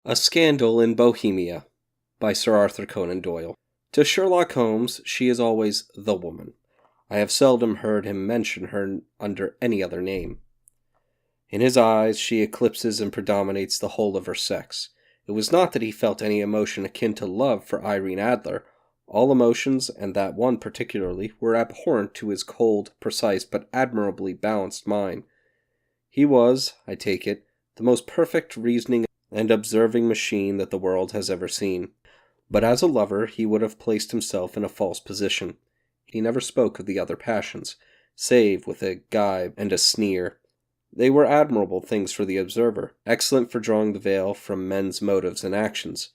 A Scandal in Bohemia by Sir Arthur Conan Doyle. To Sherlock Holmes, she is always the woman. I have seldom heard him mention her under any other name. In his eyes, she eclipses and predominates the whole of her sex. It was not that he felt any emotion akin to love for Irene Adler. All emotions, and that one particularly, were abhorrent to his cold, precise, but admirably balanced mind. He was, I take it, the most perfect reasoning and observing machine that the world has ever seen. But as a lover, he would have placed himself in a false position. He never spoke of the other passions, save with a gibe and a sneer. They were admirable things for the observer, excellent for drawing the veil from men's motives and actions.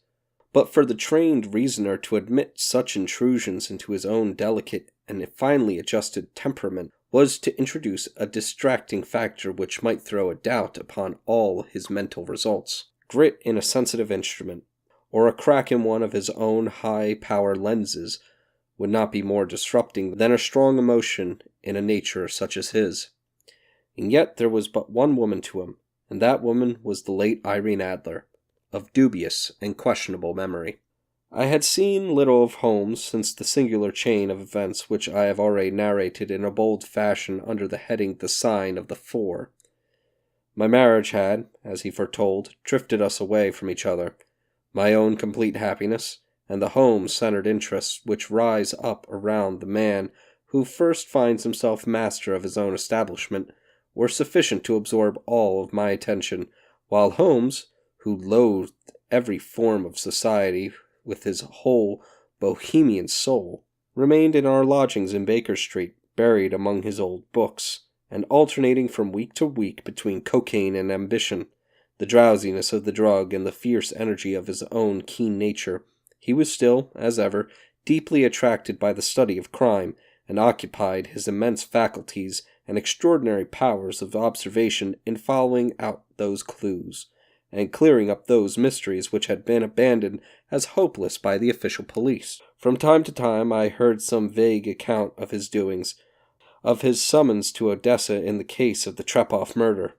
But for the trained reasoner to admit such intrusions into his own delicate and finely adjusted temperament was to introduce a distracting factor which might throw a doubt upon all his mental results. Grit in a sensitive instrument, or a crack in one of his own high-power lenses, would not be more disrupting than a strong emotion in a nature such as his. And yet there was but one woman to him, and that woman was the late Irene Adler, of dubious and questionable memory. I had seen little of Holmes since the singular chain of events which I have already narrated in a bold fashion under the heading The Sign of the Four. My marriage had, as he foretold, drifted us away from each other. My own complete happiness, and the home-centered interests which rise up around the man who first finds himself master of his own establishment, were sufficient to absorb all of my attention, while Holmes, who loathed every form of society with his whole Bohemian soul, remained in our lodgings in Baker Street, buried among his old books, and alternating from week to week between cocaine and ambition, the drowsiness of the drug and the fierce energy of his own keen nature. He was still, as ever, deeply attracted by the study of crime, and occupied his immense faculties and extraordinary powers of observation in following out those clues, and clearing up those mysteries which had been abandoned as hopeless by the official police. From time to time I heard some vague account of his doings, of his summons to Odessa in the case of the Trepoff murder,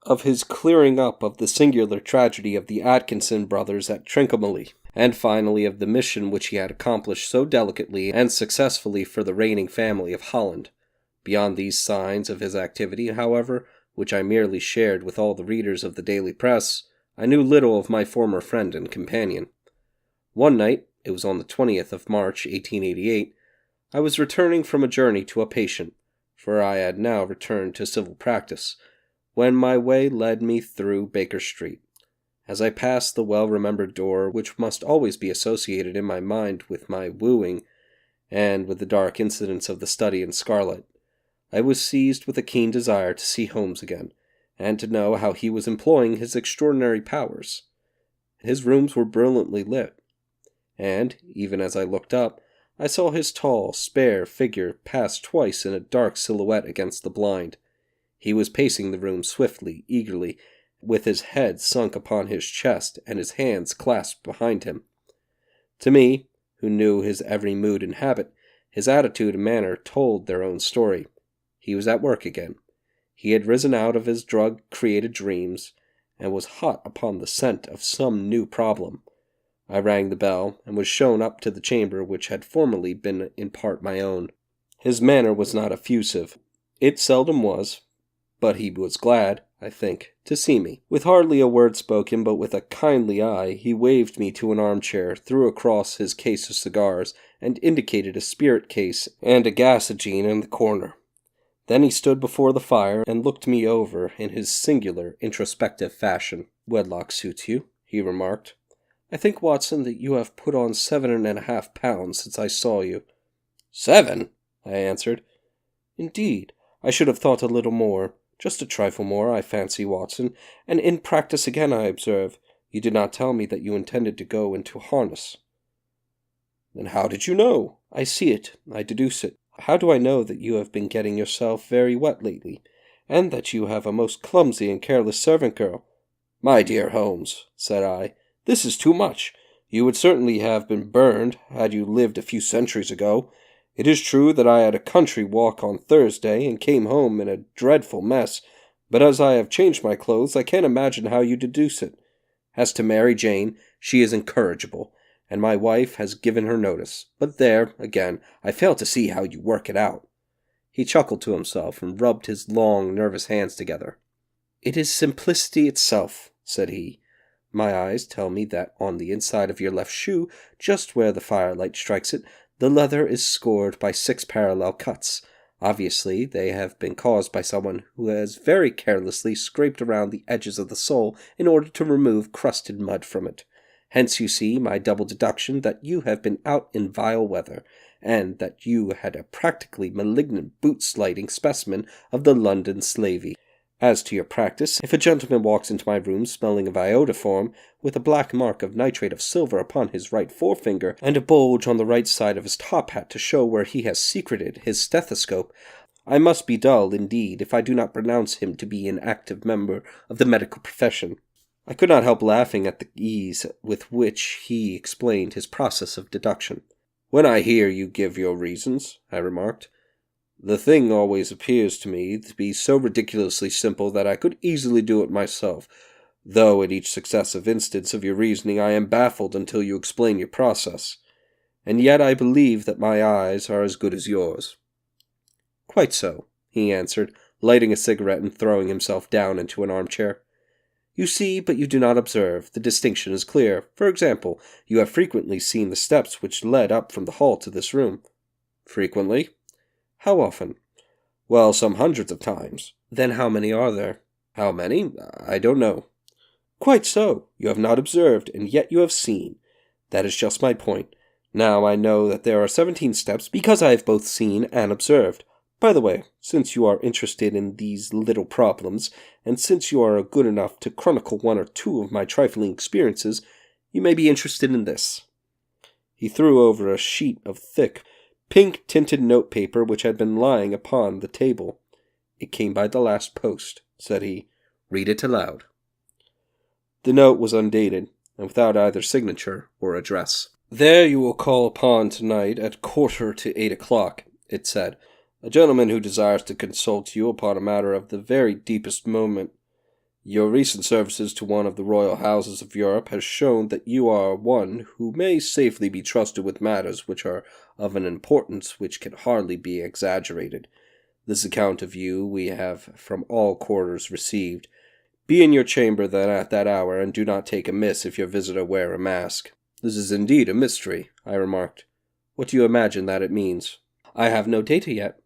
of his clearing up of the singular tragedy of the Atkinson brothers at Trincomalee, and finally of the mission which he had accomplished so delicately and successfully for the reigning family of Holland. Beyond these signs of his activity, however, which I merely shared with all the readers of the daily press, I knew little of my former friend and companion. One night, it was on the 20th of March, 1888, I was returning from a journey to a patient, for I had now returned to civil practice, when my way led me through Baker Street. As I passed the well-remembered door which must always be associated in my mind with my wooing, and with the dark incidents of the study in scarlet, I was seized with a keen desire to see Holmes again, and to know how he was employing his extraordinary powers. His rooms were brilliantly lit, and, even as I looked up, I saw his tall, spare figure pass twice in a dark silhouette against the blind. He was pacing the room swiftly, eagerly, with his head sunk upon his chest and his hands clasped behind him. To me, who knew his every mood and habit, his attitude and manner told their own story. He was at work again. He had risen out of his drug-created dreams, and was hot upon the scent of some new problem. I rang the bell, and was shown up to the chamber which had formerly been in part my own. His manner was not effusive. It seldom was, but he was glad, I think, to see me. With hardly a word spoken, but with a kindly eye, he waved me to an armchair, threw across his case of cigars, and indicated a spirit case and a gasogene in the corner. Then he stood before the fire and looked me over in his singular introspective fashion. "Wedlock suits you," he remarked. "I think, Watson, that you have put on 7.5 pounds since I saw you." "7?" I answered. "Indeed, I should have thought a little more. Just a trifle more, I fancy, Watson. And in practice again, I observe. You did not tell me that you intended to go into harness." "Then how did you know?" "I see it. I deduce it. How do I know that you have been getting yourself very wet lately, and that you have a most clumsy and careless servant girl?" "My dear Holmes," said I, "this is too much. You would certainly have been burned had you lived a few centuries ago. It is true that I had a country walk on Thursday and came home in a dreadful mess, but as I have changed my clothes, I can't imagine how you deduce it. As to Mary Jane, she is incorrigible, and my wife has given her notice. But there, again, I fail to see how you work it out." He chuckled to himself and rubbed his long, nervous hands together. "It is simplicity itself," said he. "My eyes tell me that on the inside of your left shoe, just where the firelight strikes it, the leather is scored by 6 parallel cuts. Obviously, they have been caused by someone who has very carelessly scraped around the edges of the sole in order to remove crusted mud from it. Hence you see my double deduction that you have been out in vile weather, and that you had a practically malignant boot-sliding specimen of the London slavey. As to your practice, if a gentleman walks into my room smelling of iodoform, with a black mark of nitrate of silver upon his right forefinger, and a bulge on the right side of his top hat to show where he has secreted his stethoscope, I must be dull indeed if I do not pronounce him to be an active member of the medical profession." I could not help laughing at the ease with which he explained his process of deduction. "When I hear you give your reasons," I remarked, "the thing always appears to me to be so ridiculously simple that I could easily do it myself, though at each successive instance of your reasoning I am baffled until you explain your process. And yet I believe that my eyes are as good as yours." "Quite so," he answered, lighting a cigarette and throwing himself down into an armchair. "You see, but you do not observe. The distinction is clear. For example, you have frequently seen the steps which led up from the hall to this room." "Frequently?" "How often?" "Well, some hundreds of times." "Then how many are there?" "How many? I don't know." "Quite so. You have not observed, and yet you have seen. That is just my point. Now I know that there are 17 steps because I have both seen and observed. By the way, since you are interested in these little problems, and since you are good enough to chronicle 1 or 2 of my trifling experiences, you may be interested in this." He threw over a sheet of thick, pink-tinted notepaper which had been lying upon the table. "It came by the last post," said he. "Read it aloud." The note was undated, and without either signature or address. "There you will call upon tonight at 7:45 o'clock, it said. "A gentleman who desires to consult you upon a matter of the very deepest moment. Your recent services to one of the royal houses of Europe has shown that you are one who may safely be trusted with matters which are of an importance which can hardly be exaggerated. This account of you we have from all quarters received. Be in your chamber then at that hour, and do not take amiss if your visitor wear a mask." "This is indeed a mystery," I remarked. "What do you imagine that it means?" "I have no data yet.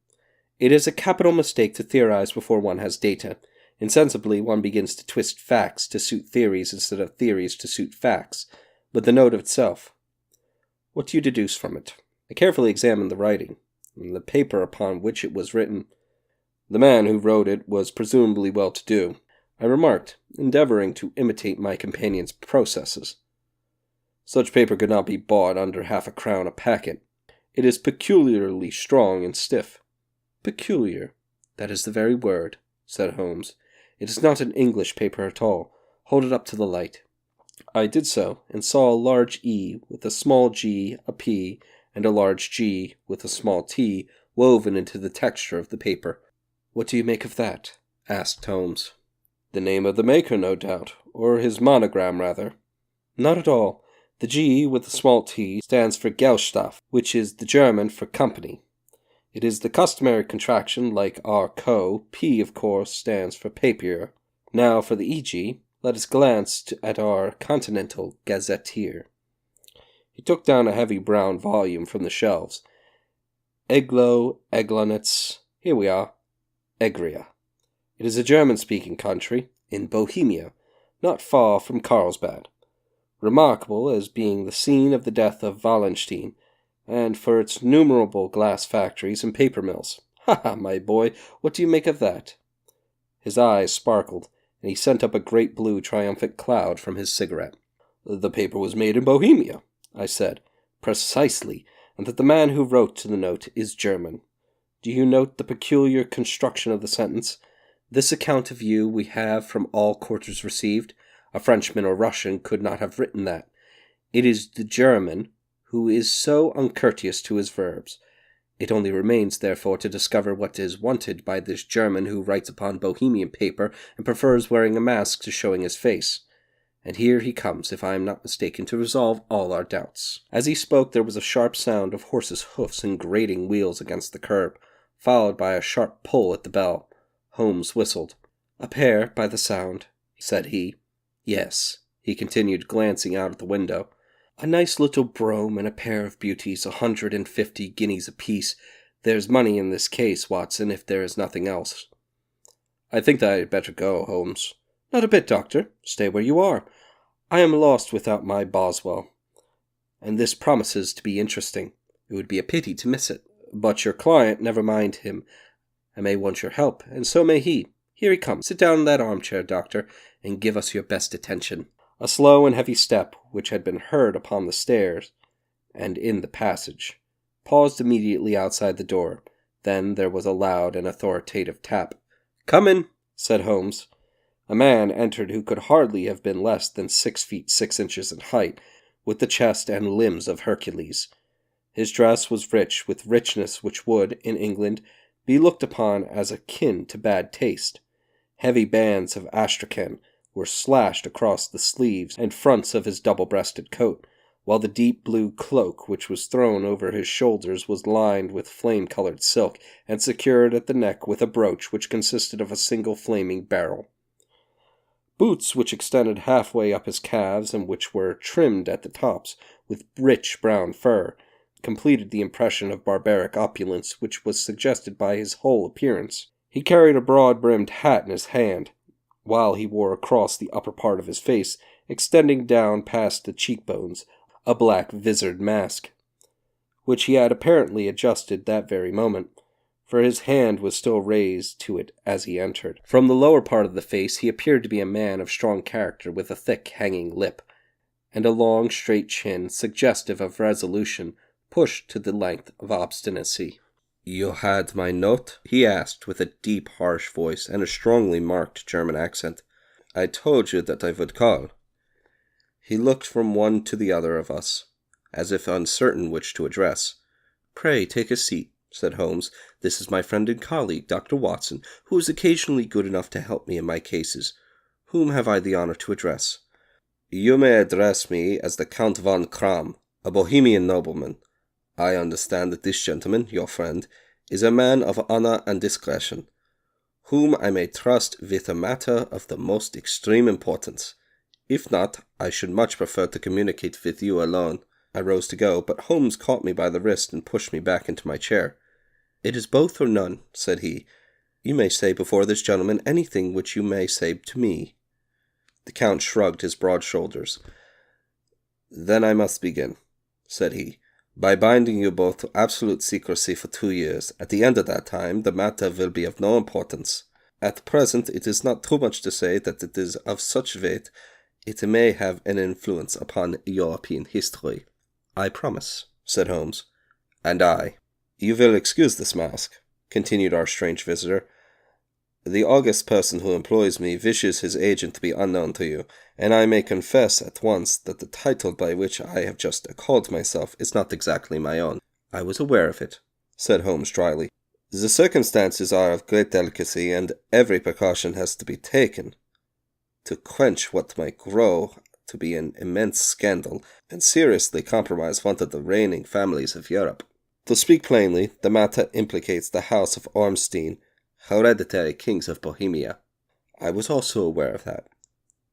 It is a capital mistake to theorize before one has data. Insensibly, one begins to twist facts to suit theories instead of theories to suit facts. But the note of itself. What do you deduce from it?" I carefully examined the writing, and the paper upon which it was written. "The man who wrote it was presumably well-to-do," I remarked, endeavoring to imitate my companion's processes. "Such paper could not be bought under half a crown a packet. It is peculiarly strong and stiff." "Peculiar. That is the very word," said Holmes. "It is not an English paper at all. Hold it up to the light." I did so, and saw a large E with a small g, a P, and a large G with a small t woven into the texture of the paper. "What do you make of that?" asked Holmes. "The name of the maker, no doubt, or his monogram, rather." "Not at all. The G with the small t stands for Gesellschaft, which is the German for company. It is the customary contraction like our co. P, of course, stands for papier. Now for the EG, let us glance at our continental gazetteer." He took down a heavy brown volume from the shelves. "Eglo, Eglonitz, here we are. Egria. It is a German-speaking country, in Bohemia, not far from Carlsbad. Remarkable as being the scene of the death of Wallenstein, and for its numerable glass factories and paper mills. Ha ha, my boy, what do you make of that?" His eyes sparkled, and he sent up a great blue triumphant cloud from his cigarette. "The paper was made in Bohemia," I said. "Precisely, and that the man who wrote to the note is German. Do you note the peculiar construction of the sentence? This account of you we have from all quarters received. A Frenchman or Russian could not have written that. It is the German who is so uncourteous to his verbs. It only remains, therefore, to discover what is wanted by this German who writes upon Bohemian paper and prefers wearing a mask to showing his face. And here he comes, if I am not mistaken, to resolve all our doubts." As he spoke, there was a sharp sound of horses' hoofs and grating wheels against the curb, followed by a sharp pull at the bell. Holmes whistled. "A pair, by the sound," said he. "Yes," he continued, glancing out at the window. "A nice little brougham and a pair of beauties, 150 guineas apiece. There's money in this case, Watson, if there is nothing else." "I think that I had better go, Holmes." "Not a bit, Doctor. Stay where you are. I am lost without my Boswell, and this promises to be interesting. It would be a pity to miss it. But your client, never mind him. I may want your help, and so may he. Here he comes. Sit down in that armchair, Doctor, and give us your best attention." A slow and heavy step, which had been heard upon the stairs and in the passage, paused immediately outside the door. Then there was a loud and authoritative tap. "Come in," said Holmes. A man entered who could hardly have been less than 6 feet 6 inches in height, with the chest and limbs of Hercules. His dress was rich, with richness which would, in England, be looked upon as akin to bad taste. Heavy bands of astrakhan were slashed across the sleeves and fronts of his double-breasted coat, while the deep blue cloak which was thrown over his shoulders was lined with flame-colored silk and secured at the neck with a brooch which consisted of a single flaming barrel. Boots which extended halfway up his calves and which were trimmed at the tops with rich brown fur completed the impression of barbaric opulence which was suggested by his whole appearance. He carried a broad-brimmed hat in his hand, while he wore across the upper part of his face, extending down past the cheekbones, a black visored mask, which he had apparently adjusted that very moment, for his hand was still raised to it as he entered. From the lower part of the face he appeared to be a man of strong character, with a thick hanging lip, and a long straight chin, suggestive of resolution, pushed to the length of obstinacy. "You had my note?" he asked, with a deep, harsh voice and a strongly marked German accent. "I told you that I would call." He looked from one to the other of us, as if uncertain which to address. "Pray take a seat," said Holmes. "This is my friend and colleague, Dr. Watson, who is occasionally good enough to help me in my cases. Whom have I the honor to address?" "You may address me as the Count von Kram, a Bohemian nobleman. I understand that this gentleman, your friend, is a man of honor and discretion, whom I may trust with a matter of the most extreme importance. If not, I should much prefer to communicate with you alone." I rose to go, but Holmes caught me by the wrist and pushed me back into my chair. "It is both or none," said he. "You may say before this gentleman anything which you may say to me." The Count shrugged his broad shoulders. "Then I must begin," said he, "by binding you both to absolute secrecy for 2 years. At the end of that time, the matter will be of no importance. At present, it is not too much to say that it is of such weight it may have an influence upon European history." "I promise," said Holmes. "And I." "You will excuse this mask," continued our strange visitor. "The august person who employs me wishes his agent to be unknown to you, and I may confess at once that the title by which I have just called myself is not exactly my own." "I was aware of it," said Holmes dryly. "The circumstances are of great delicacy, and every precaution has to be taken to quench what might grow to be an immense scandal and seriously compromise one of the reigning families of Europe. To speak plainly, the matter implicates the house of Ormstein, hereditary kings of Bohemia." "I was also aware of that,"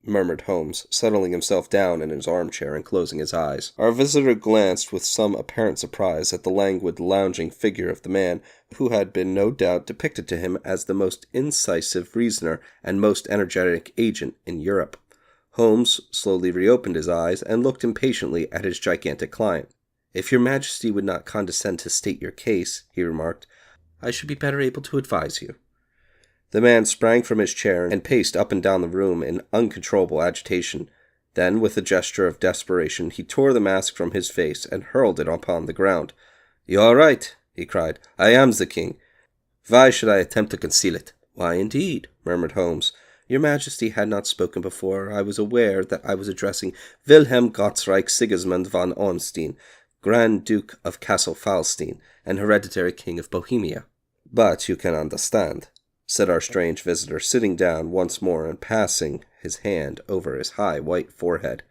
murmured Holmes, settling himself down in his armchair and closing his eyes. Our visitor glanced with some apparent surprise at the languid, lounging figure of the man who had been no doubt depicted to him as the most incisive reasoner and most energetic agent in Europe. Holmes slowly reopened his eyes and looked impatiently at his gigantic client. "If your Majesty would not condescend to state your case," he remarked, "I should be better able to advise you." The man sprang from his chair and paced up and down the room in uncontrollable agitation. Then, with a gesture of desperation, he tore the mask from his face and hurled it upon the ground. "You are right," he cried. "I am the king. Why should I attempt to conceal it?" "Why, indeed," murmured Holmes. "Your Majesty had not spoken before. I was aware that I was addressing Wilhelm Gottsreich Sigismund von Ormstein, Grand Duke of Cassel-Falstein, and hereditary King of Bohemia." "But you can understand," said our strange visitor, sitting down once more and passing his hand over his high white forehead.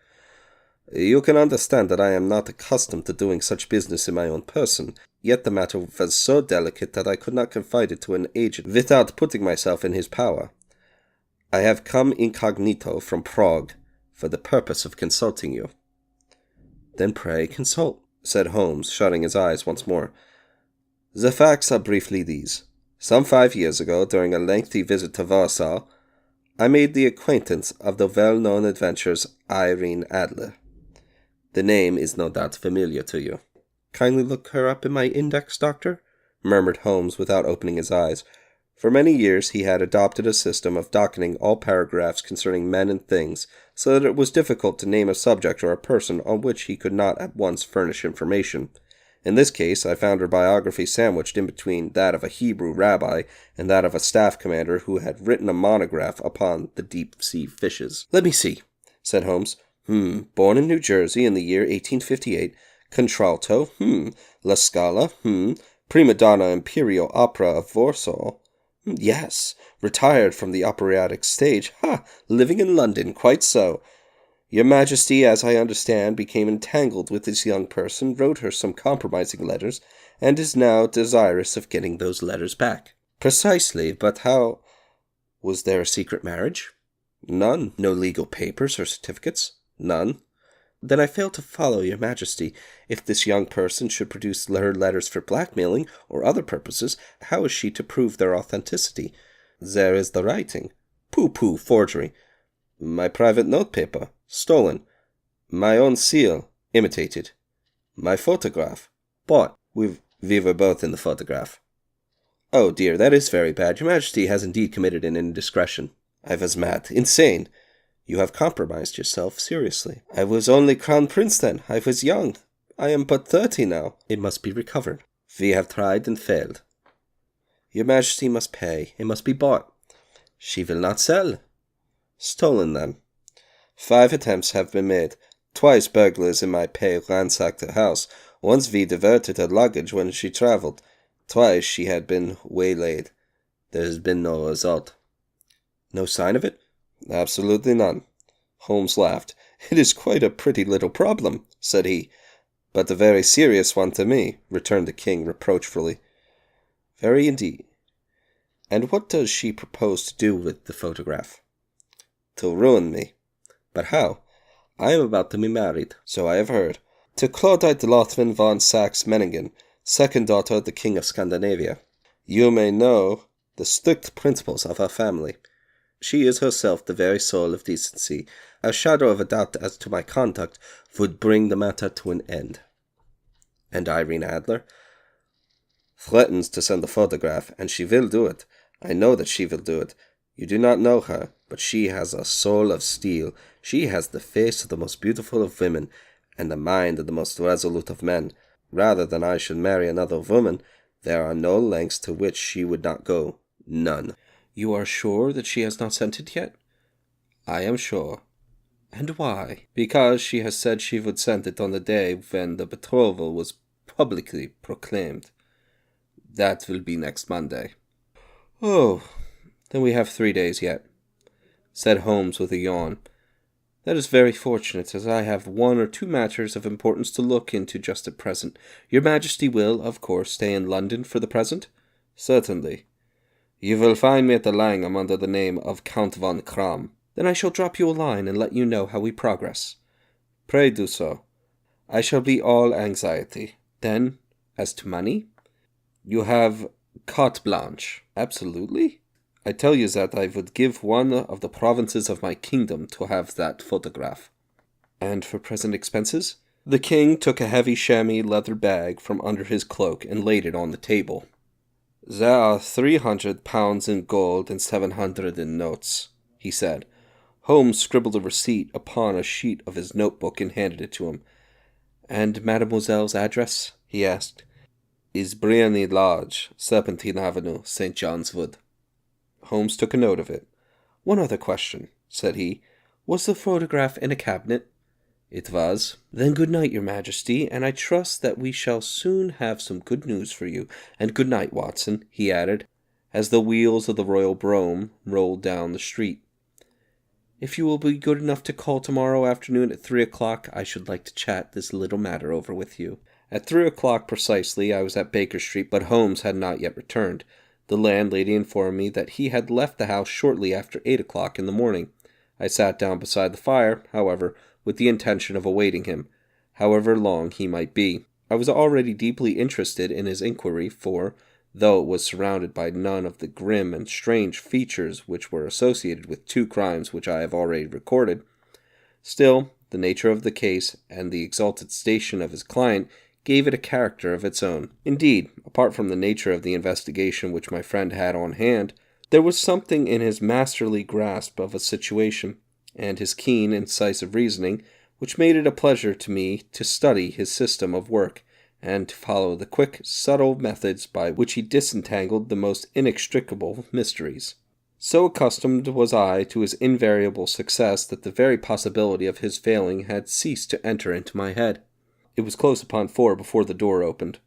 You can understand that I am not accustomed to doing such business in my own person, yet the matter was so delicate that I could not confide it to an agent without putting myself in his power. I have come incognito from Prague for the purpose of consulting you. Then pray consult, said Holmes, shutting his eyes once more. The facts are briefly these. Some 5 years ago, during a lengthy visit to Warsaw, I made the acquaintance of the well-known adventuress Irene Adler. The name is no doubt familiar to you. Kindly look her up in my index, Doctor, murmured Holmes without opening his eyes. For many years he had adopted a system of docketing all paragraphs concerning men and things, so that it was difficult to name a subject or a person on which he could not at once furnish information. In this case, I found her biography sandwiched in between that of a Hebrew rabbi and that of a staff commander who had written a monograph upon the deep-sea fishes. Let me see, said Holmes. Born in New Jersey in the year 1858, contralto, La Scala, prima donna Imperial Opera of Warsaw. Yes, retired from the operatic stage. Living in London, quite so. Your Majesty, as I understand, became entangled with this young person, wrote her some compromising letters, and is now desirous of getting those letters back. Precisely, but how? Was there a secret marriage? None. No legal papers or certificates? None. Then I fail to follow, Your Majesty. If this young person should produce her letters for blackmailing or other purposes, how is she to prove their authenticity? There is the writing. Pooh, forgery. My private notepaper. Stolen. My own seal. Imitated. My photograph. Bought. We were both in the photograph. Oh dear, that is very bad. Your Majesty has indeed committed an indiscretion. I was mad. Insane. You have compromised yourself seriously. I was only Crown Prince then. I was young. I am but 30 now. It must be recovered. We have tried and failed. Your Majesty must pay. It must be bought. She will not sell. Stolen then. 5 attempts have been made. Twice burglars in my pay ransacked her house. Once we diverted her luggage when she travelled. Twice she had been waylaid. There has been no result. No sign of it? Absolutely none. Holmes laughed. It is quite a pretty little problem, said he. But a very serious one to me, returned the king reproachfully. Very indeed. And what does she propose to do with the photograph? To ruin me. But how? I am about to be married, so I have heard, to Clodite Lothman von Saxe-Meiningen, second daughter of the King of Scandinavia. You may know the strict principles of her family. She is herself the very soul of decency. A shadow of a doubt as to my conduct would bring the matter to an end. And Irene Adler? Threatens to send the photograph, and she will do it. I know that she will do it. You do not know her, but she has a soul of steel. She has the face of the most beautiful of women, and the mind of the most resolute of men. Rather than I should marry another woman, there are no lengths to which she would not go. None. You are sure that she has not sent it yet? I am sure. And why? Because she has said she would send it on the day when the betrothal was publicly proclaimed. That will be next Monday. Oh, then we have 3 days yet, said Holmes with a yawn. That is very fortunate, as I have 1 or 2 matters of importance to look into just at present. Your Majesty will, of course, stay in London for the present? Certainly. You will find me at the Langham under the name of Count von Kram. Then I shall drop you a line and let you know how we progress. Pray do so. I shall be all anxiety. Then, as to money? You have carte blanche. Absolutely? I tell you that I would give one of the provinces of my kingdom to have that photograph. And for present expenses? The king took a heavy chamois leather bag from under his cloak and laid it on the table. There are £300 in gold and 700 in notes, he said. Holmes scribbled a receipt upon a sheet of his notebook and handed it to him. And mademoiselle's address? He asked. Is Briony Lodge, Serpentine Avenue, St. John's Wood. Holmes took a note of it. One other question, said he. Was the photograph in a cabinet? It was. Then good night, Your Majesty, and I trust that we shall soon have some good news for you. And good night, Watson, he added, as the wheels of the royal brougham rolled down the street. "If you will be good enough to call tomorrow afternoon at 3 o'clock, I should like to chat this little matter over with you." At 3 o'clock precisely I was at Baker Street, but Holmes had not yet returned. The landlady informed me that he had left the house shortly after 8 o'clock in the morning. I sat down beside the fire, however, with the intention of awaiting him, however long he might be. I was already deeply interested in his inquiry, for, though it was surrounded by none of the grim and strange features which were associated with two crimes which I have already recorded, still, the nature of the case and the exalted station of his client gave it a character of its own. Indeed, apart from the nature of the investigation which my friend had on hand, there was something in his masterly grasp of a situation, and his keen, incisive reasoning, which made it a pleasure to me to study his system of work, and to follow the quick, subtle methods by which he disentangled the most inextricable mysteries. So accustomed was I to his invariable success that the very possibility of his failing had ceased to enter into my head. It was close upon 4 before the door opened,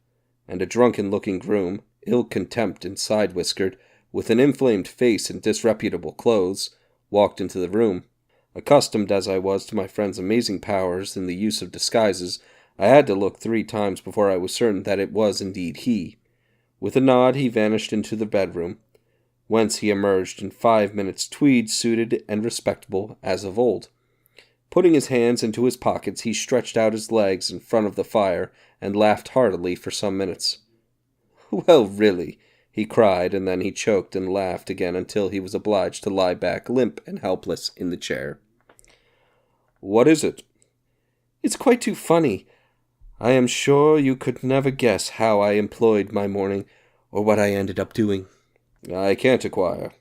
and a drunken-looking groom, ill-kempt and side-whiskered, with an inflamed face and disreputable clothes, walked into the room. Accustomed as I was to my friend's amazing powers in the use of disguises, I had to look 3 times before I was certain that it was indeed he. With a nod he vanished into the bedroom, whence he emerged in 5 minutes tweed-suited and respectable as of old. Putting his hands into his pockets, he stretched out his legs in front of the fire and laughed heartily for some minutes. "Well, really," he cried, and then he choked and laughed again until he was obliged to lie back limp and helpless in the chair. "What is it?" "It's quite too funny. I am sure you could never guess how I employed my morning, or what I ended up doing." "I can't inquire.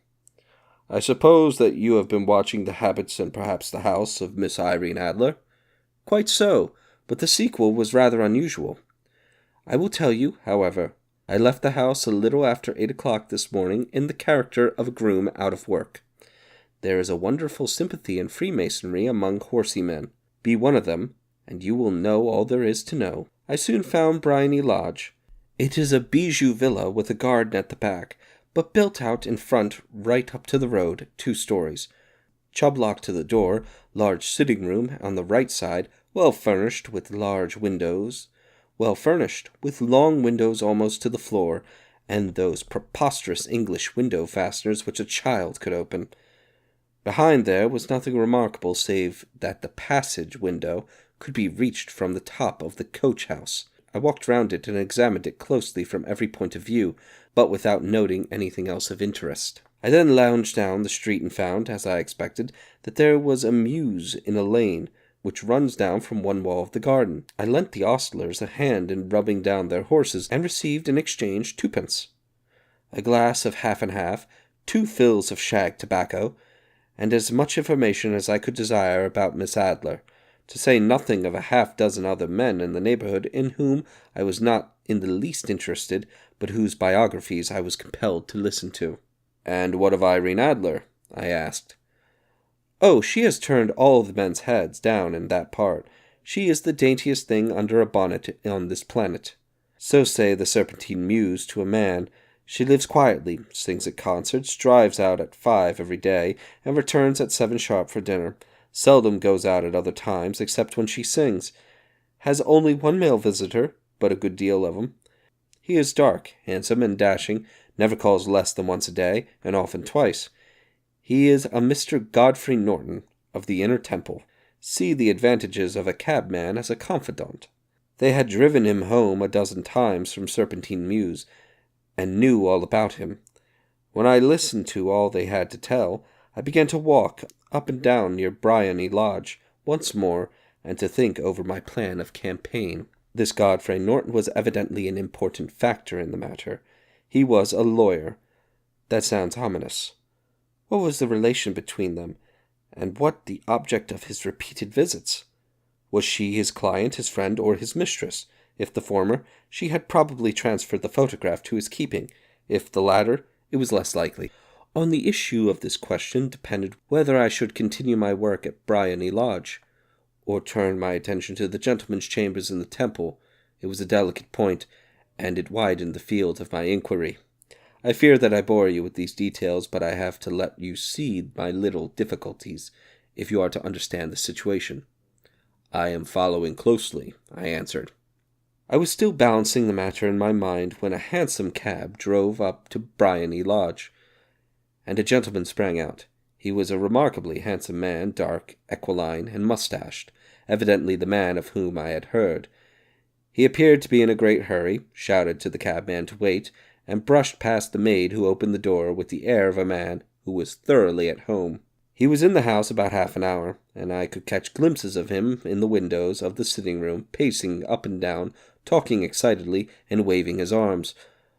I suppose that you have been watching the habits and perhaps the house of Miss Irene Adler?" "Quite so, but the sequel was rather unusual. I will tell you, however. I left the house a little after 8 o'clock this morning in the character of a groom out of work. There is a wonderful sympathy in Freemasonry among horsey men. Be one of them, and you will know all there is to know. I soon found Briony Lodge. It is a bijou villa with a garden at the back, but built out in front right up to the road, 2 stories. Chublock to the door, large sitting room on the right side, well furnished with large windows, well furnished with long windows almost to the floor, and those preposterous English window fasteners which a child could open. Behind there was nothing remarkable save that the passage window could be reached from the top of the coach-house. I walked round it and examined it closely from every point of view, but without noting anything else of interest. I then lounged down the street and found, as I expected, that there was a mews in a lane, which runs down from one wall of the garden. I lent the ostlers a hand in rubbing down their horses, and received in exchange 2d, a glass of half and half, 2 fills of shag tobacco, and as much information as I could desire about Miss Adler, to say nothing of a half-dozen other men in the neighborhood in whom I was not in the least interested, but whose biographies I was compelled to listen to. "And what of Irene Adler?" I asked. "Oh, she has turned all the men's heads down in that part. She is the daintiest thing under a bonnet on this planet. So say the Serpentine Mews to a man. She lives quietly, sings at concerts, drives out at 5 every day, and returns at 7 sharp for dinner. Seldom goes out at other times, except when she sings. Has only 1 male visitor, but a good deal of 'em. He is dark, handsome, and dashing, never calls less than once a day, and often twice. He is a Mr. Godfrey Norton, of the Inner Temple. See the advantages of a cabman as a confidant." They had driven him home a dozen times from Serpentine Mews, and knew all about him. When I listened to all they had to tell, I began to walk up and down near Briony Lodge once more, and to think over my plan of campaign. This Godfrey Norton was evidently an important factor in the matter. He was a lawyer. That sounds ominous. What was the relation between them, and what the object of his repeated visits? Was she his client, his friend, or his mistress? If the former, she had probably transferred the photograph to his keeping. If the latter, it was less likely. On the issue of this question depended whether I should continue my work at Briony Lodge, or turn my attention to the gentlemen's chambers in the Temple. It was a delicate point, and it widened the field of my inquiry. I fear that I bore you with these details, but I have to let you see my little difficulties, if you are to understand the situation." "I am following closely," I answered. I was still balancing the matter in my mind when a hansom cab drove up to Briony Lodge, and a gentleman sprang out. He was a remarkably handsome man, dark, aquiline, and mustached, evidently the man of whom I had heard. He appeared to be in a great hurry, shouted to the cabman to wait, and brushed past the maid who opened the door with the air of a man who was thoroughly at home. He was in the house about half an hour, and I could catch glimpses of him in the windows of the sitting-room, pacing up and down, talking excitedly, and waving his arms.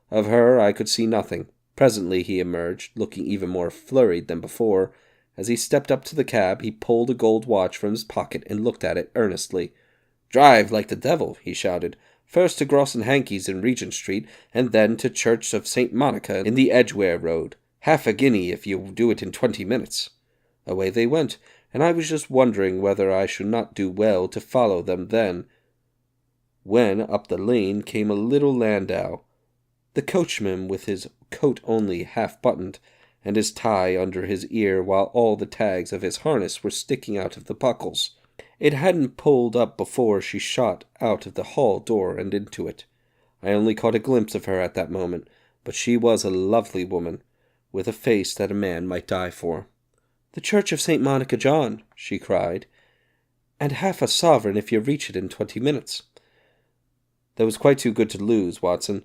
Of her I could see nothing. Presently he emerged, looking even more flurried than before. As he stepped up to the cab, he pulled a gold watch from his pocket and looked at it earnestly. "Drive like the devil," he shouted. "First to Gross and Hankey's in Regent Street, and then to Church of St. Monica in the Edgware Road. Half a guinea if you do it in 20 minutes. Away they went, and I was just wondering whether I should not do well to follow them then, when up the lane came a little landau, the coachman with his coat only half buttoned, and his tie under his ear, while all the tags of his harness were sticking out of the buckles. It hadn't pulled up before she shot out of the hall door and into it. I only caught a glimpse of her at that moment, but she was a lovely woman, with a face that a man might die for. "The Church of St. Monica, John," she cried, "and half a sovereign if you reach it in 20 minutes. That was quite too good to lose, Watson.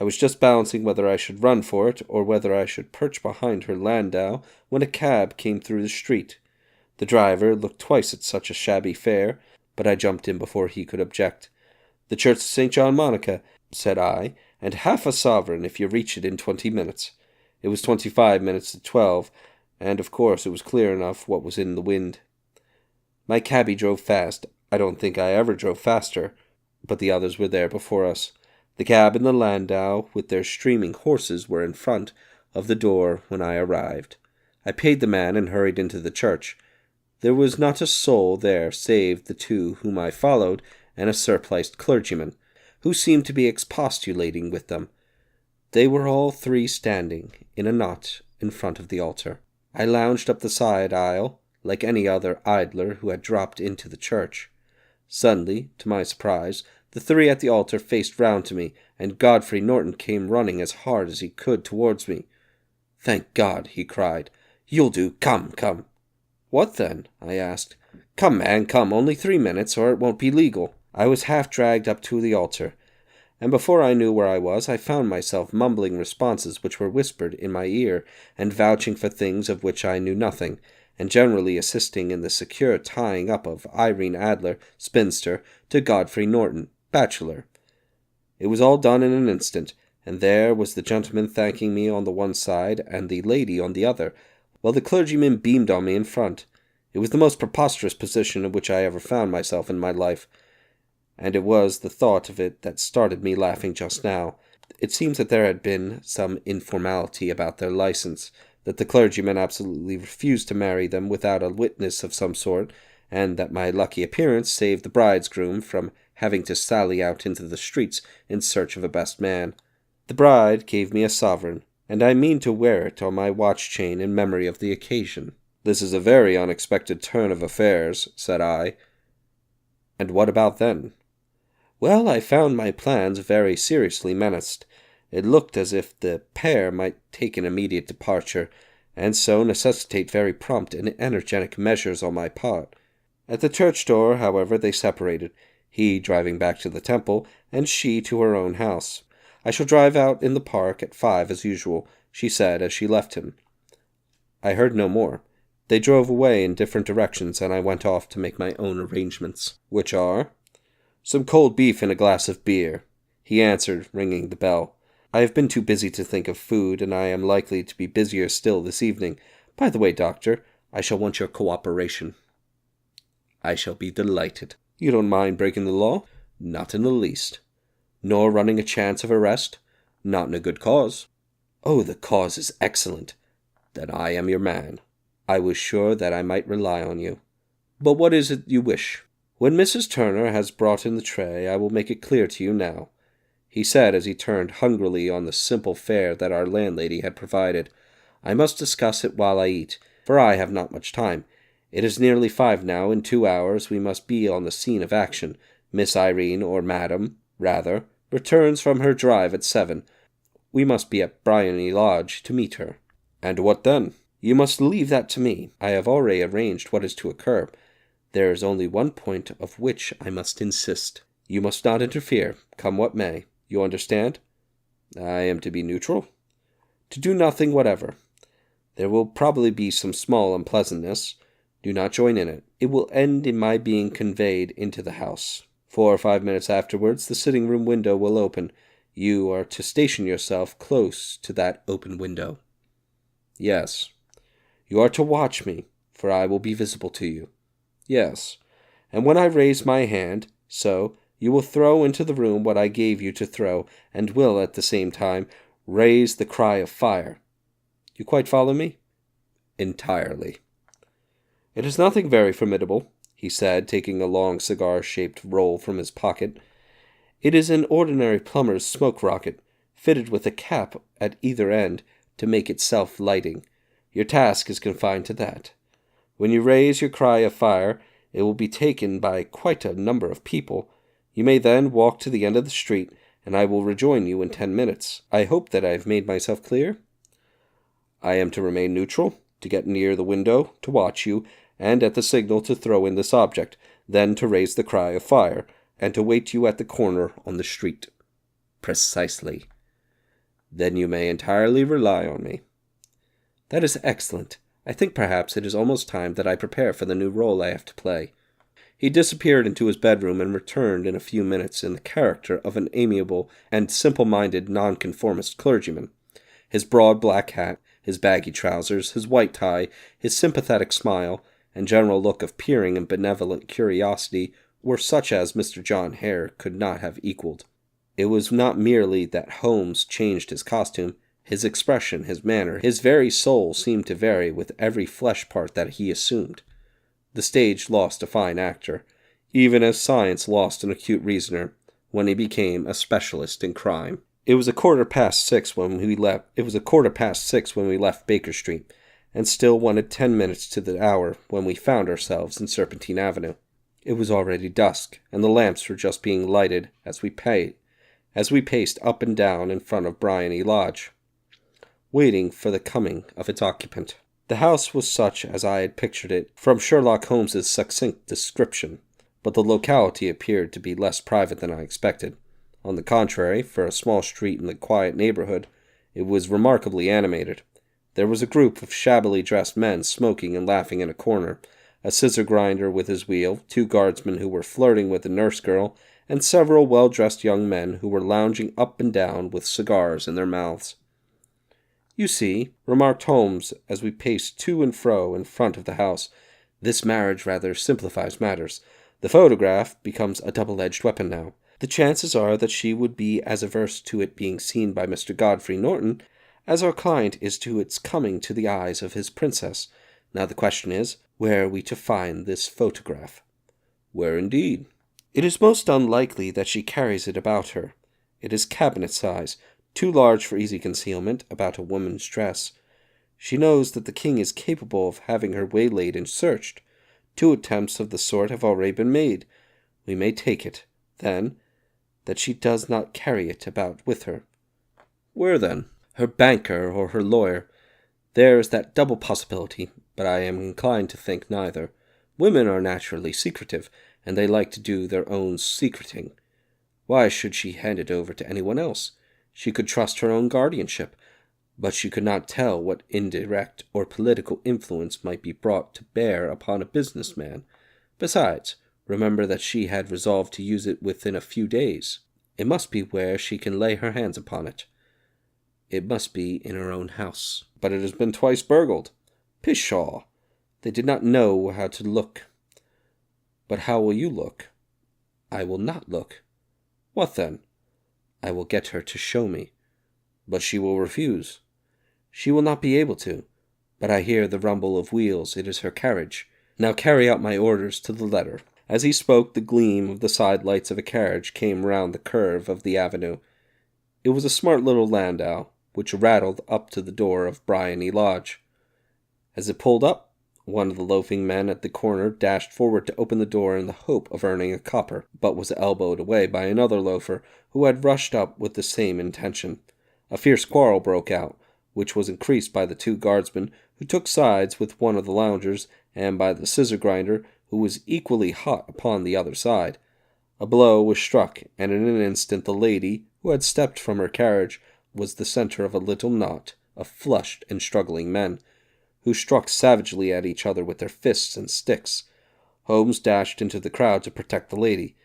I was just balancing whether I should run for it, or whether I should perch behind her landau, when a cab came through the street. The driver looked twice at such a shabby fare, but I jumped in before he could object. "The Church of St. John Monica," said I, "and half a sovereign if you reach it in 20 minutes. It was 25 minutes to 12, and of course it was clear enough what was in the wind. My cabby drove fast. I don't think I ever drove faster, but the others were there before us. The cab and the landau, with their streaming horses, were in front of the door when I arrived. I paid the man and hurried into the church. There was not a soul there save the two whom I followed and a surpliced clergyman, who seemed to be expostulating with them. They were all three standing in a knot in front of the altar. I lounged up the side aisle, like any other idler who had dropped into the church. Suddenly, to my surprise, the three at the altar faced round to me, and Godfrey Norton came running as hard as he could towards me. "Thank God," he cried. "You'll do. Come, come." "What then?" I asked. "Come, man, come. Only 3 minutes, or it won't be legal." I was half dragged up to the altar, and before I knew where I was, I found myself mumbling responses which were whispered in my ear, and vouching for things of which I knew nothing, and generally assisting in the secure tying up of Irene Adler, spinster, to Godfrey Norton, bachelor. It was all done in an instant, and there was the gentleman thanking me on the one side, and the lady on the other, while the clergyman beamed on me in front. It was the most preposterous position in which I ever found myself in my life, and it was the thought of it that started me laughing just now. It seems that there had been some informality about their license, that the clergyman absolutely refused to marry them without a witness of some sort, and that my lucky appearance saved the bridegroom from having to sally out into the streets in search of a best man. The bride gave me a sovereign, and I mean to wear it on my watch chain in memory of the occasion. "This is a very unexpected turn of affairs," said I. "And what about then?" "Well, I found my plans very seriously menaced. It looked as if the pair might take an immediate departure, and so necessitate very prompt and energetic measures on my part. At the church door, however, they separated, he driving back to the temple, and she to her own house. "I shall drive out in the park at 5 as usual," she said as she left him. I heard no more. They drove away in different directions, and I went off to make my own arrangements. "Which are?" "Some cold beef and a glass of beer," he answered, ringing the bell. "I have been too busy to think of food, and I am likely to be busier still this evening. By the way, Doctor, I shall want your cooperation." "I shall be delighted." "You don't mind breaking the law?" "Not in the least." "Nor running a chance of arrest?" "Not in a good cause." "Oh, the cause is excellent." "Then I am your man." "I was sure that I might rely on you." "But what is it you wish?" "When Mrs. Turner has brought in the tray, I will make it clear to you now. he said as he turned hungrily on the simple fare that our landlady had provided. "I must discuss it while I eat, for I have not much time. It is nearly 5 now. In 2 hours we must be on the scene of action. Miss Irene, or Madam, rather, returns from her drive at 7. We must be at Bryony Lodge to meet her." "And what then?" "You must leave that to me. I have already arranged what is to occur. There is only one point of which I must insist. You must not interfere, come what may. You understand?" "I am to be neutral?" "To do nothing whatever. There will probably be some small unpleasantness. Do not join in it. It will end in my being conveyed into the house. 4 or 5 minutes afterwards, the sitting-room window will open. You are to station yourself close to that open window." "Yes." "You are to watch me, for I will be visible to you." "Yes." "And when I raise my hand, so, you will throw into the room what I gave you to throw, and will, at the same time, raise the cry of fire. You quite follow me?" "Entirely." "It is nothing very formidable," he said, taking a long cigar-shaped roll from his pocket. "It is an ordinary plumber's smoke rocket, fitted with a cap at either end to make it self-lighting. Your task is confined to that. When you raise your cry of fire, it will be taken by quite a number of people. You may then walk to the end of the street, and I will rejoin you in 10 minutes. I hope that I have made myself clear?" "I am to remain neutral, to get near the window, to watch you, and at the signal to throw in this object, then to raise the cry of fire, and to wait you at the corner on the street." "Precisely." "Then you may entirely rely on me." "That is excellent. I think perhaps it is almost time that I prepare for the new role I have to play." He disappeared into his bedroom and returned in a few minutes in the character of an amiable and simple-minded nonconformist clergyman. His broad black hat, his baggy trousers, his white tie, his sympathetic smile, and general look of peering and benevolent curiosity were such as Mr. John Hare could not have equalled. It was not merely that Holmes changed his costume. His expression, his manner, his very soul seemed to vary with every flesh part that he assumed. The stage lost a fine actor, even as science lost an acute reasoner, when he became a specialist in crime. It was a quarter past six when we left Baker Street, and still wanted 10 minutes to the hour when we found ourselves in Serpentine Avenue. It was already dusk, and the lamps were just being lighted as we paced up and down in front of Bryony Lodge, waiting for the coming of its occupant. The house was such as I had pictured it from Sherlock Holmes's succinct description, but the locality appeared to be less private than I expected. On the contrary, for a small street in the quiet neighborhood, it was remarkably animated. There was a group of shabbily dressed men smoking and laughing in a corner, a scissor grinder with his wheel, 2 guardsmen who were flirting with a nurse girl, and several well-dressed young men who were lounging up and down with cigars in their mouths. "You see," remarked Holmes as we paced to and fro in front of the house, "this marriage rather simplifies matters. The photograph becomes a double-edged weapon now. The chances are that she would be as averse to it being seen by Mr. Godfrey Norton as our client is to its coming to the eyes of his princess. Now the question is, where are we to find this photograph?" "Where indeed?" "It is most unlikely that she carries it about her. It is cabinet size, too large for easy concealment about a woman's dress. She knows that the king is capable of having her waylaid and searched. 2 attempts of the sort have already been made. We may take it, then, that she does not carry it about with her." "Where, then?" "Her banker or her lawyer. There is that double possibility, but I am inclined to think neither. Women are naturally secretive, and they like to do their own secreting. Why should she hand it over to anyone else? She could trust her own guardianship, but she could not tell what indirect or political influence might be brought to bear upon a businessman. Besides, remember that she had resolved to use it within a few days. It must be where she can lay her hands upon it. It must be in her own house." "But it has been twice burgled." "Pshaw! They did not know how to look." "But how will you look?" "I will not look." "What then?" "I will get her to show me." "But she will refuse." "She will not be able to. But I hear the rumble of wheels. It is her carriage. Now carry out my orders to the letter." As he spoke, the gleam of the side lights of a carriage came round the curve of the avenue. It was a smart little landau, which rattled up to the door of Bryony Lodge. As it pulled up, one of the loafing men at the corner dashed forward to open the door in the hope of earning a copper, but was elbowed away by another loafer who had rushed up with the same intention. A fierce quarrel broke out, which was increased by the two guardsmen who took sides with one of the loungers, and by the scissor grinder who was equally hot upon the other side. A blow was struck, and in an instant the lady, who had stepped from her carriage, was the center of a little knot of flushed and struggling men, who struck savagely at each other with their fists and sticks. Holmes dashed into the crowd to protect the lady,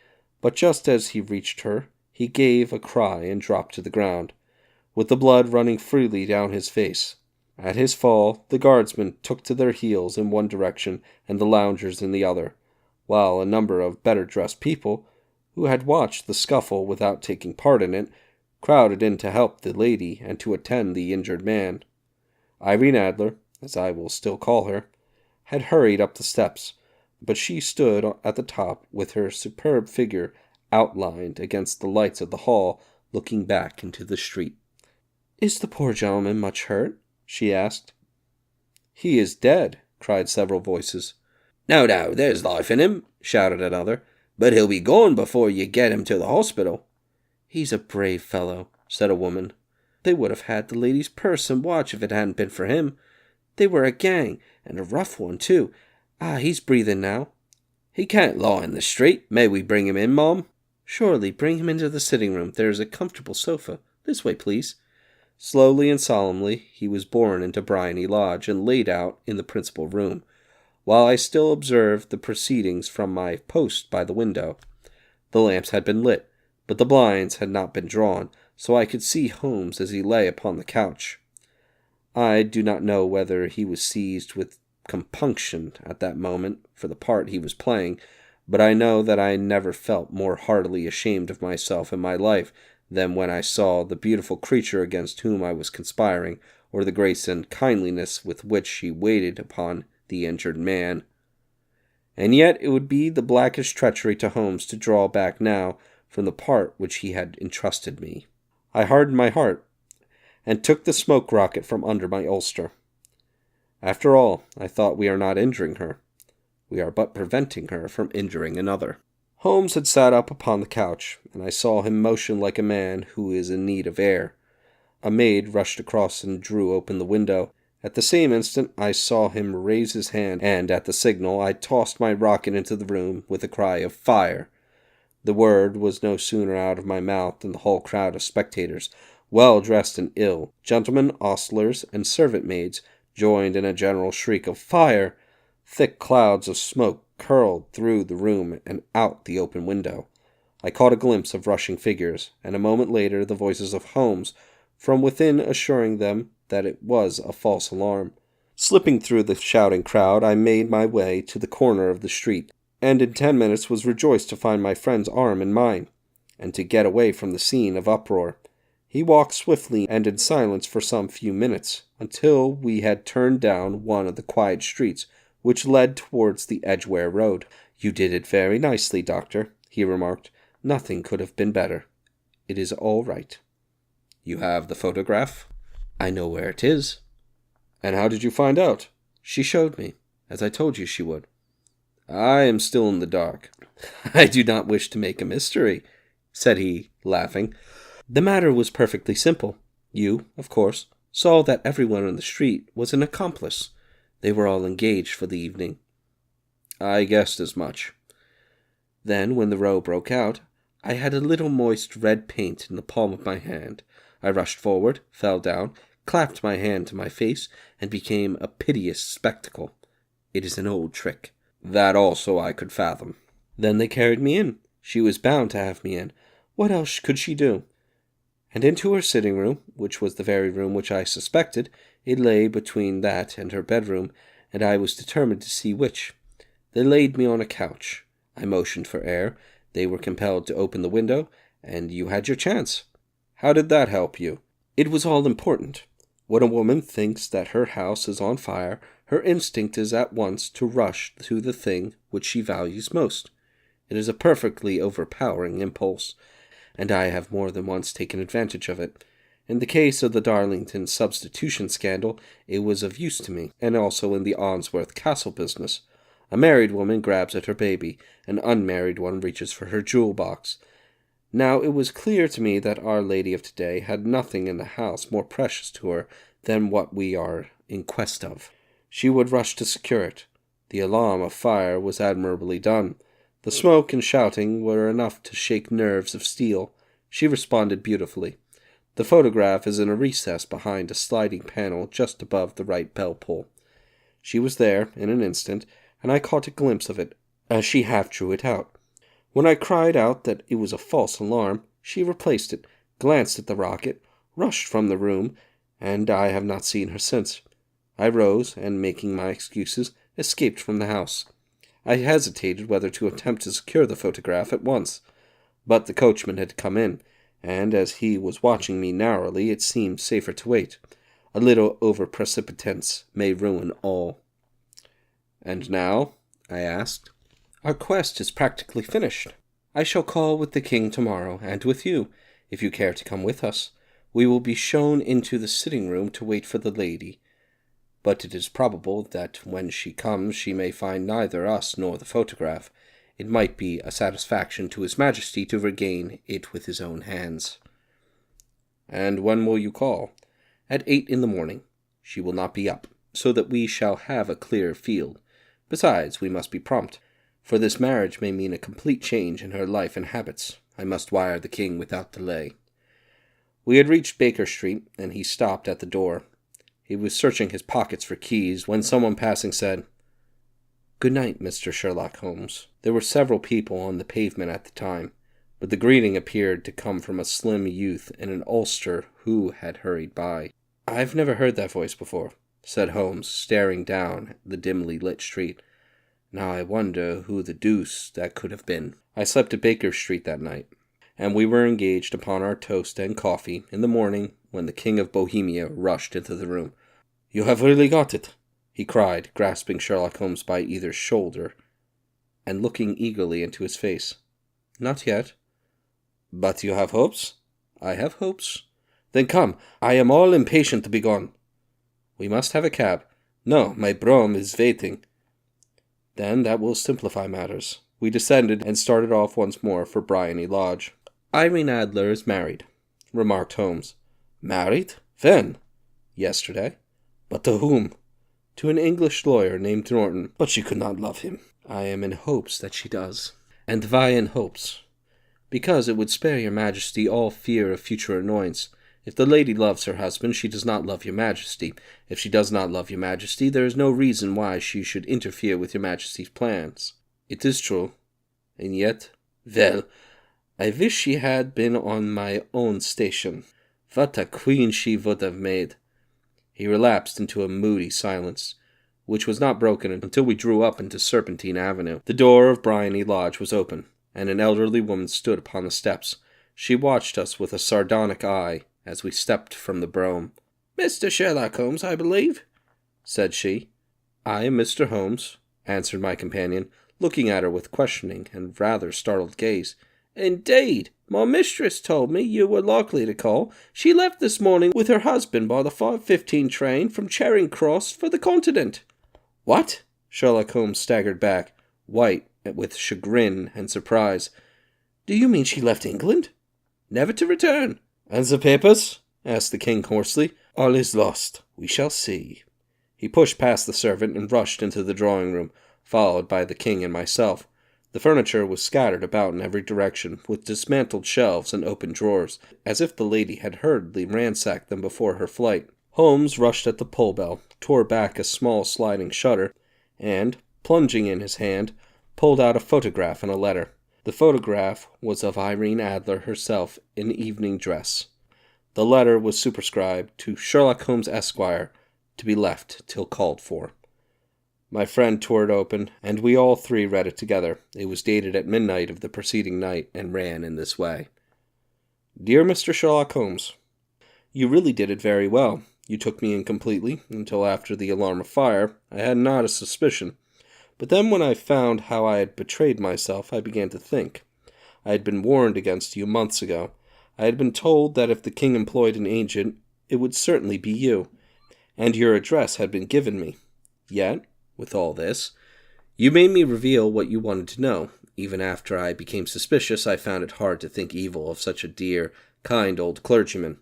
but just as he reached her, he gave a cry and dropped to the ground, with the blood running freely down his face. At his fall, the guardsmen took to their heels in one direction and the loungers in the other, while a number of better-dressed people, who had watched the scuffle without taking part in it, crowded in to help the lady and to attend the injured man. Irene Adler, as I will still call her, had hurried up the steps, but she stood at the top with her superb figure outlined against the lights of the hall, looking back into the street. "Is the poor gentleman much hurt?" she asked. "He is dead," cried several voices. "No, there's life in him," shouted another, "but he'll be gone before you get him to the hospital." "He's a brave fellow," said a woman. "They would have had the lady's purse and watch if it hadn't been for him. They were a gang, and a rough one, too. He's breathing now." "He can't lie in the street. May we bring him in, Mom?" "Surely, bring him into the sitting room. There is a comfortable sofa. This way, please." Slowly and solemnly he was borne into Bryony Lodge and laid out in the principal room, while I still observed the proceedings from my post by the window. The lamps had been lit, but the blinds had not been drawn, so I could see Holmes as he lay upon the couch. I do not know whether he was seized with compunction at that moment for the part he was playing, but I know that I never felt more heartily ashamed of myself in my life than when I saw the beautiful creature against whom I was conspiring, or the grace and kindliness with which she waited upon the injured man. And yet it would be the blackest treachery to Holmes to draw back now from the part which he had entrusted me. I hardened my heart, and took the smoke rocket from under my ulster. After all, I thought, we are not injuring her. We are but preventing her from injuring another. Holmes had sat up upon the couch, and I saw him motion like a man who is in need of air. A maid rushed across and drew open the window. At the same instant I saw him raise his hand, and at the signal I tossed my rocket into the room with a cry of "Fire!" The word was no sooner out of my mouth than the whole crowd of spectators, well dressed and ill, gentlemen, ostlers, and servant-maids, joined in a general shriek of "Fire!" Thick clouds of smoke curled through the room and out the open window. I caught a glimpse of rushing figures, and a moment later the voices of Holmes from within assuring them that it was a false alarm. Slipping through the shouting crowd, I made my way to the corner of the street, and in 10 minutes was rejoiced to find my friend's arm in mine, and to get away from the scene of uproar. He walked swiftly and in silence for some few minutes, until we had turned down one of the quiet streets which led towards the Edgware Road. "You did it very nicely, Doctor," he remarked. "Nothing could have been better. It is all right." "You have the photograph?" "I know where it is." "And how did you find out?" "She showed me, as I told you she would." "I am still in the dark." "I do not wish to make a mystery," said he, laughing. "The matter was perfectly simple. You, of course, saw that everyone on the street was an accomplice. They were all engaged for the evening." "I guessed as much." "Then, when the row broke out, I had a little moist red paint in the palm of my hand. I rushed forward, fell down, clapped my hand to my face, and became a piteous spectacle. It is an old trick." "That also I could fathom." "Then they carried me in. She was bound to have me in. What else could she do? And into her sitting room, which was the very room which I suspected. It lay between that and her bedroom, and I was determined to see which. They laid me on a couch. I motioned for air. They were compelled to open the window, and you had your chance." "How did that help you?" "It was all important. When a woman thinks that her house is on fire, her instinct is at once to rush to the thing which she values most. It is a perfectly overpowering impulse, and I have more than once taken advantage of it. In the case of the Darlington substitution scandal, it was of use to me, and also in the Onsworth Castle business. A married woman grabs at her baby, an unmarried one reaches for her jewel box. Now it was clear to me that Our Lady of today had nothing in the house more precious to her than what we are in quest of. She would rush to secure it. The alarm of fire was admirably done. The smoke and shouting were enough to shake nerves of steel. She responded beautifully. The photograph is in a recess behind a sliding panel just above the right bell pull. She was there in an instant, and I caught a glimpse of it as she half drew it out. When I cried out that it was a false alarm, she replaced it, glanced at the rocket, rushed from the room, and I have not seen her since. I rose, and making my excuses, escaped from the house. I hesitated whether to attempt to secure the photograph at once, but the coachman had come in, and as he was watching me narrowly, it seemed safer to wait. A little over-precipitance may ruin all. "And now?" I asked. "Our quest is practically finished. I shall call with the king tomorrow, and with you, if you care to come with us. We will be shown into the sitting-room to wait for the lady. But it is probable that when she comes she may find neither us nor the photograph. It might be a satisfaction to His Majesty to regain it with his own hands." "And when will you call?" "At 8 in the morning. She will not be up, so that we shall have a clear field. Besides, we must be prompt, for this marriage may mean a complete change in her life and habits. I must wire the king without delay." We had reached Baker Street, and he stopped at the door. He was searching his pockets for keys when someone passing said, "Good night, Mr. Sherlock Holmes." There were several people on the pavement at the time, but the greeting appeared to come from a slim youth in an ulster who had hurried by. "I've never heard that voice before," said Holmes, staring down the dimly lit street. "Now I wonder who the deuce that could have been." I slept at Baker Street that night, and we were engaged upon our toast and coffee in the morning when the King of Bohemia rushed into the room. "You have really got it," he cried, grasping Sherlock Holmes by either shoulder and looking eagerly into his face. "Not yet." "But you have hopes?" "I have hopes." "Then come, I am all impatient to be gone." "We must have a cab." "No, my brougham is waiting." "Then that will simplify matters." We descended and started off once more for Briony Lodge. "Irene Adler is married," remarked Holmes. "Married? When?" "Yesterday." "But to whom?" "To an English lawyer named Norton." "But she could not love him." "I am in hopes that she does." "And why in hopes?" "Because it would spare your Majesty all fear of future annoyance. If the lady loves her husband, she does not love your Majesty. If she does not love your Majesty, there is no reason why she should interfere with your Majesty's plans." "It is true. And yet, well, I wish she had been on my own station. What a queen she would have made." He relapsed into a moody silence, which was not broken until we drew up into Serpentine Avenue. The door of Briony Lodge was open, and an elderly woman stood upon the steps. She watched us with a sardonic eye as we stepped from the brougham. "Mr. Sherlock Holmes, I believe," said she. "I am Mr. Holmes," answered my companion, looking at her with questioning and rather startled gaze. "Indeed, my mistress told me you were likely to call. She left this morning with her husband by the 5:15 train from Charing Cross for the Continent." "What?" Sherlock Holmes staggered back, white with chagrin and surprise. "Do you mean she left England?" "Never to return." "And the papers?" asked the king hoarsely. "All is lost. We shall see." He pushed past the servant and rushed into the drawing-room, followed by the king and myself. The furniture was scattered about in every direction, with dismantled shelves and open drawers, as if the lady had hurriedly ransacked them before her flight. Holmes rushed at the pull-bell, tore back a small sliding shutter, and, plunging in his hand, pulled out a photograph and a letter. The photograph was of Irene Adler herself in evening dress. The letter was superscribed to Sherlock Holmes, Esquire, to be left till called for. My friend tore it open, and we all three read it together. It was dated at midnight of the preceding night, and ran in this way. "Dear Mr. Sherlock Holmes, you really did it very well. You took me in completely. Until after the alarm of fire, I had not a suspicion. But then when I found how I had betrayed myself, I began to think. I had been warned against you months ago. I had been told that if the king employed an agent, it would certainly be you, and your address had been given me. Yet, with all this, you made me reveal what you wanted to know. Even after I became suspicious, I found it hard to think evil of such a dear, kind old clergyman.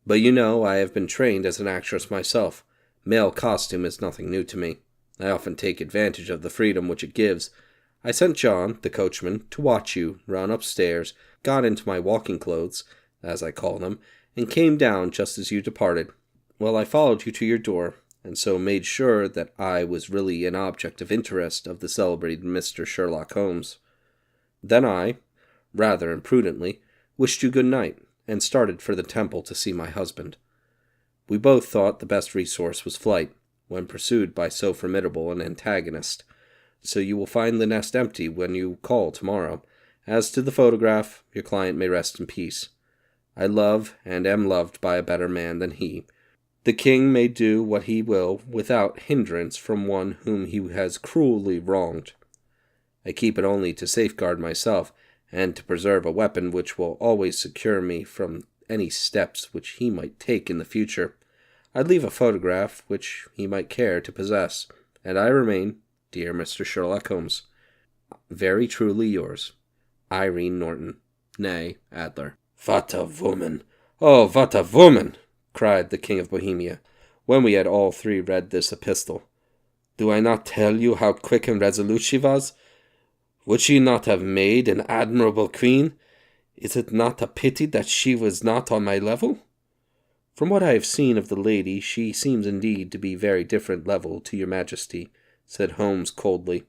But you know, I have been trained as an actress myself. Male costume is nothing new to me. I often take advantage of the freedom which it gives. I sent John, the coachman, to watch you, run upstairs, got into my walking clothes, as I call them, and came down just as you departed. Well, I followed you to your door, and so made sure that I was really an object of interest of the celebrated Mr. Sherlock Holmes. Then I, rather imprudently, wished you good night, and started for the temple to see my husband. We both thought the best resource was flight, when pursued by so formidable an antagonist, so you will find the nest empty when you call tomorrow. As to the photograph, your client may rest in peace. I love and am loved by a better man than he. The king may do what he will without hindrance from one whom he has cruelly wronged. I keep it only to safeguard myself, and to preserve a weapon which will always secure me from any steps which he might take in the future. I leave a photograph which he might care to possess, and I remain, dear Mr. Sherlock Holmes, very truly yours, Irene Norton, née Adler. What a woman! Oh, what a woman! Cried the King of Bohemia, when we had all three read this epistle. Do I not tell you how quick and resolute she was? Would she not have made an admirable queen? Is it not a pity that she was not on my level? From what I have seen of the lady, she seems indeed to be very different level to your majesty, said Holmes coldly.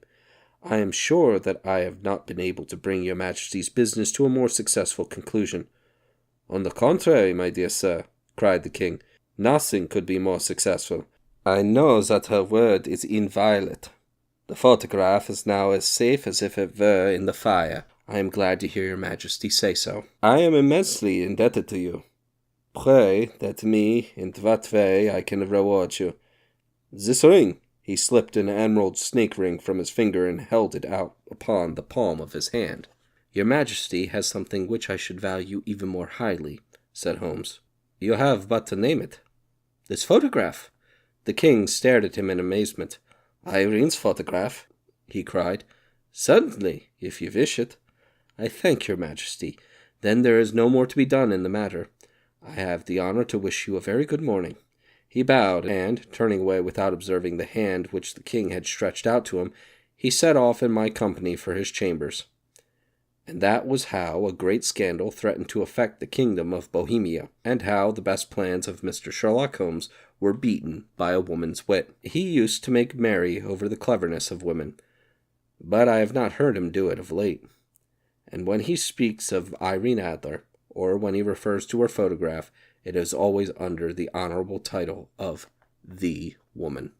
I am sure that I have not been able to bring your majesty's business to a more successful conclusion. On the contrary, my dear sir, cried the king, nothing could be more successful. I know that her word is inviolate. The photograph is now as safe as if it were in the fire. I am glad to hear your majesty say so. I am immensely indebted to you. Pray let me in what way I can reward you. This ring. He slipped an emerald snake ring from his finger and held it out upon the palm of his hand. Your majesty has something which I should value even more highly, said Holmes. You have but to name it. This photograph. The king stared at him in amazement. Irene's photograph? He cried. Certainly, if you wish it. I thank your majesty. Then there is no more to be done in the matter. I have the honor to wish you a very good morning. He bowed, and, turning away without observing the hand which the king had stretched out to him, he set off in my company for his chambers. And that was how a great scandal threatened to affect the kingdom of Bohemia, and how the best plans of Mr. Sherlock Holmes were beaten by a woman's wit. He used to make merry over the cleverness of women, but I have not heard him do it of late. And when he speaks of Irene Adler, or when he refers to her photograph, it is always under the honorable title of the woman.